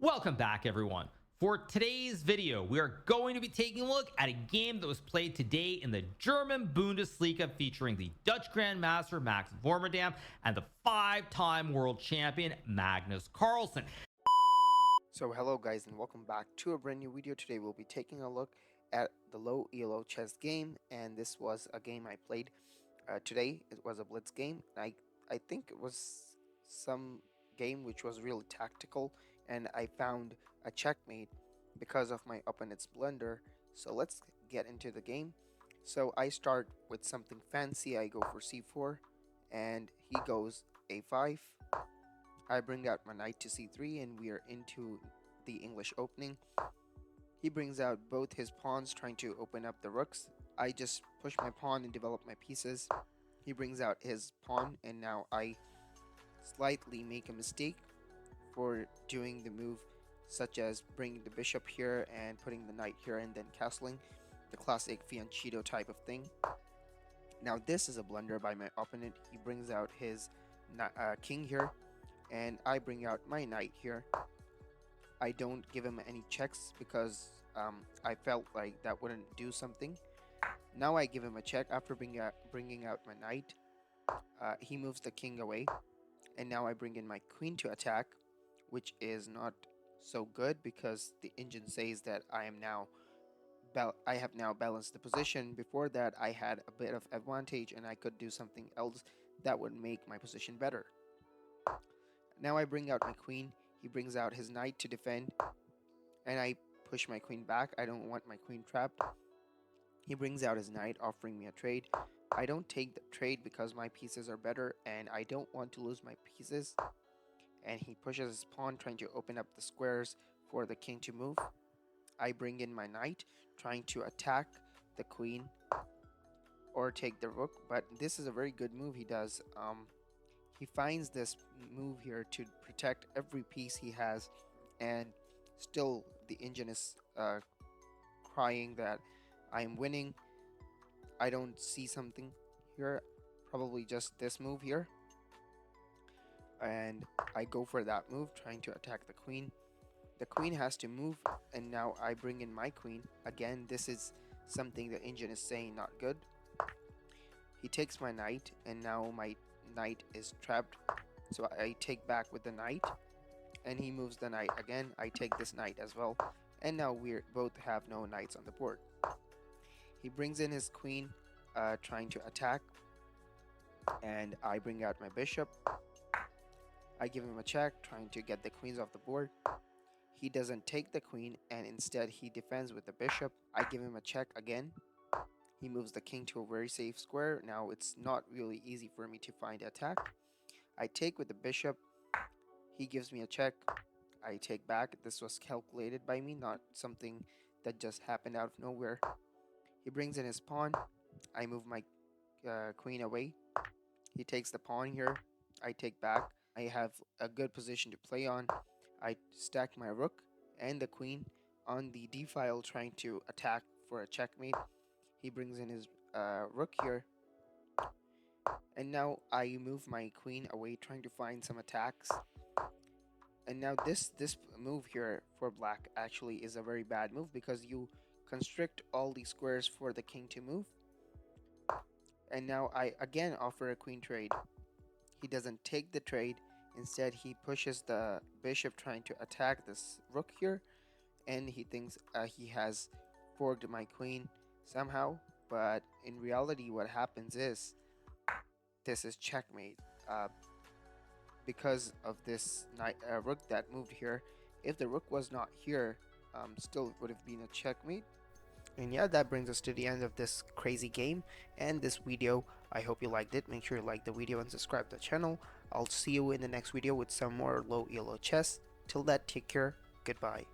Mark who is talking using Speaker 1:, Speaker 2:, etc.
Speaker 1: Welcome back, everyone. For today's video, we are going to be taking a look at a game that was played today in the German Bundesliga featuring the Dutch Grandmaster Max Vormerdam and the five-time world champion Magnus Carlsen.
Speaker 2: So hello guys and welcome back to a brand new video. Today we'll be taking a look at the low elo chess game, and this was a game I played today. It was a blitz game. I think it was some game which was really tactical, and I found a checkmate because of my opponent's blunder. So let's get into the game. So I start with something fancy. I go for c4 and he goes a5. I bring out my knight to c3 and we are into the English opening. He brings out both his pawns trying to open up the rooks. I just push my pawn and develop my pieces. He brings out his pawn and now I slightly make a mistake for doing the move such as bringing the bishop here and putting the knight here and then castling, the classic fianchetto type of thing. Now this is a blunder by my opponent. He brings out his king here and I bring out my knight here. I don't give him any checks because I felt like that wouldn't do something. Now I give him a check after bringing out my knight. He moves the king away and now I bring in my queen to attack, which is not so good because the engine says that I have now balanced the position. Before that I had a bit of advantage and I could do something else that would make my position better. Now I bring out my queen. He brings out his knight to defend and I push my queen back. I don't want my queen trapped. He brings out his knight offering me a trade. I don't take the trade because my pieces are better and I don't want to lose my pieces. And he pushes his pawn trying to open up the squares for the king to move. I bring in my knight trying to attack the queen or take the rook, but this is a very good move he does. He finds this move here to protect every piece he has, and still the engine is crying that I am winning. I don't see something here, probably just this move here, and I go for that move trying to attack the queen. The queen has to move and now I bring in my queen. Again, this is something the engine is saying not good. He takes my knight and now my knight is trapped, so I take back with the knight and he moves the knight again. I take this knight as well and now we both have no knights on the board. He brings in his queen trying to attack and I bring out my bishop. I give him a check trying to get the queens off the board. He doesn't take the queen and instead he defends with the bishop. I give him a check again. He moves the king to a very safe square. Now it's not really easy for me to find the attack. I take with the bishop. He gives me a check. I take back. This was calculated by me, not something that just happened out of nowhere. He brings in his pawn. I move my queen away. He takes the pawn here. I take back. I have a good position to play on. I stack my rook and the queen on the d file trying to attack for a checkmate. He brings in his rook here. And now I move my queen away trying to find some attacks. And now this move here for black actually is a very bad move because you constrict all these squares for the king to move. And now I again offer a queen trade. He doesn't take the trade. Instead he pushes the bishop trying to attack this rook here, and he thinks he has forked my queen somehow, but in reality what happens is this is checkmate because of this rook that moved here. If the rook was not here, still it would have been a checkmate. And yeah, that brings us to the end of this crazy game and this video. I hope you liked it. Make sure you like the video and subscribe to the channel. I'll see you in the next video with some more low elo chess. Till that, take care. Goodbye.